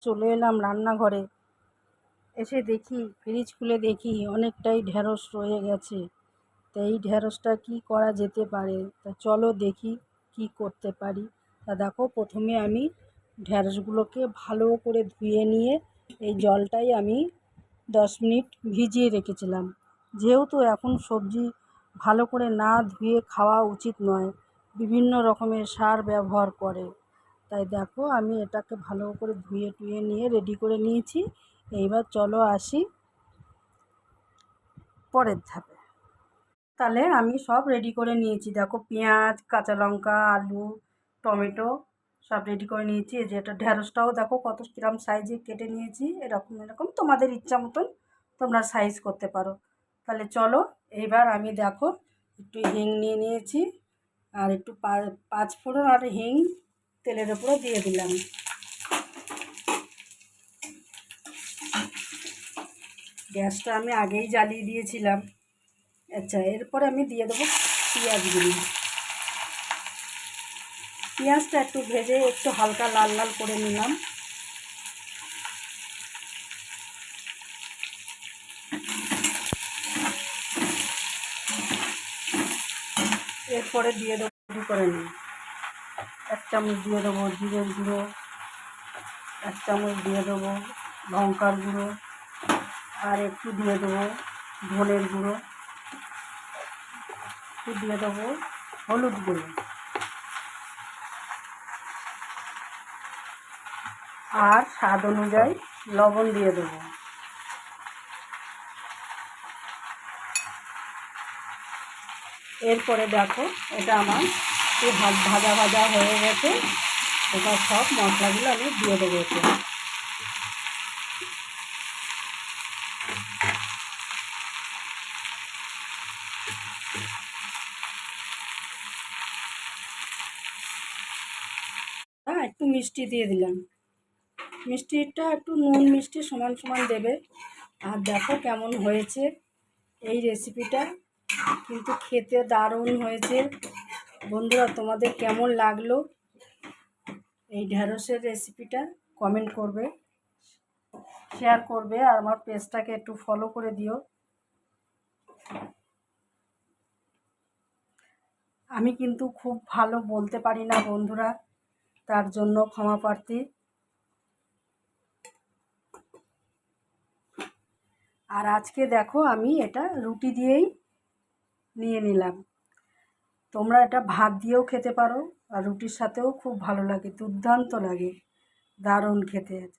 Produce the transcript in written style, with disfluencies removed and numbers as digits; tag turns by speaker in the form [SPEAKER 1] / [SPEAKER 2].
[SPEAKER 1] চলে এলাম রান্নাঘরে, এসে দেখি ফ্রিজ খুলে দেখি অনেকটাই ঢ্যাঁড়স রয়ে গেছে। তা এই ঢ্যাঁড়সটা কী করা যেতে পারে, তা চলো দেখি কি করতে পারি। তা দেখো, প্রথমে আমি ঢ্যাঁড়সগুলোকে ভালো করে ধুয়ে নিয়ে এই জলটাই আমি 10 মিনিট ভিজিয়ে রেখেছিলাম। যেহেতু এখন সবজি ভালো করে না ধুয়ে খাওয়া উচিত নয়, বিভিন্ন রকমের সার ব্যবহার করে, তাই দেখো আমি এটাকে ভালো করে ধুয়ে টুয়ে নিয়ে রেডি করে নিয়েছি। এইবার চলো আসি পরের ধাপে। তাহলে আমি সব রেডি করে নিয়েছি, দেখো পেঁয়াজ, কাঁচা লঙ্কা, আলু, টমেটো সব রেডি করে নিয়েছি। এই যে এটা ঢ্যাঁড়সটাও দেখো কত কিরম সাইজে কেটে নিয়েছি, এরকম এরকম তোমাদের ইচ্ছা মতন তোমরা সাইজ করতে পারো। তাহলে চলো, এইবার আমি দেখো একটু হিং নিয়ে নিয়েছি, আর একটু পাঁচফোড়ন আর হিং তেলের উপরে দিয়ে দিলাম। গ্যাসটা আমি আগেই জ্বালিয়ে দিয়েছিলাম। আচ্ছা, এরপরে আমি দিয়ে দেবো পেঁয়াজগুলি। পেঁয়াজটা একটু ভেজে একটু হালকা লাল লাল করে নিলাম। এরপরে দিয়ে দেবো করে নিই 1 চামচ দিয়ে দেবো জিরের গুঁড়ো, 1 চামচ দিয়ে দেবো লঙ্কার গুঁড়ো, আর একটু দিয়ে দেবো ধনের গুঁড়ো, একটু দিয়ে দেবো হলুদ গুঁড়ো, আর স্বাদ অনুযায়ী লবণ দিয়ে দেবো। এরপরে দেখো এটা আমার একটু ভাজা ভাজা হয়ে গেছে। এবার সব মশলাগুলো আমি দিয়ে দেবো এতে। হ্যাঁ, একটু মিষ্টি দিয়ে দিলাম। মিষ্টিটা একটু নুন মিষ্টি সমান সমান দেবে। আর দেখো কেমন হয়েছে এই রেসিপিটা, কিন্তু খেতে দারুণ হয়েছে। বন্ধুরা, তোমাদের কেমন লাগলো এই ঢ্যাঁড়সের রেসিপিটা কমেন্ট করবে, শেয়ার করবে, আর আমার পেজটাকে একটু ফলো করে দিও। আমি কিন্তু খুব ভালো বলতে পারি না বন্ধুরা, তার জন্য ক্ষমা প্রার্থী। আর আজকে দেখো আমি এটা রুটি দিয়েই নিয়ে নিলাম। তোমরা এটা ভাত দিয়েও খেতে পারো, আর রুটির সাথেও খুব ভালো লাগে, দুর্দান্ত লাগে, দারুণ খেতে।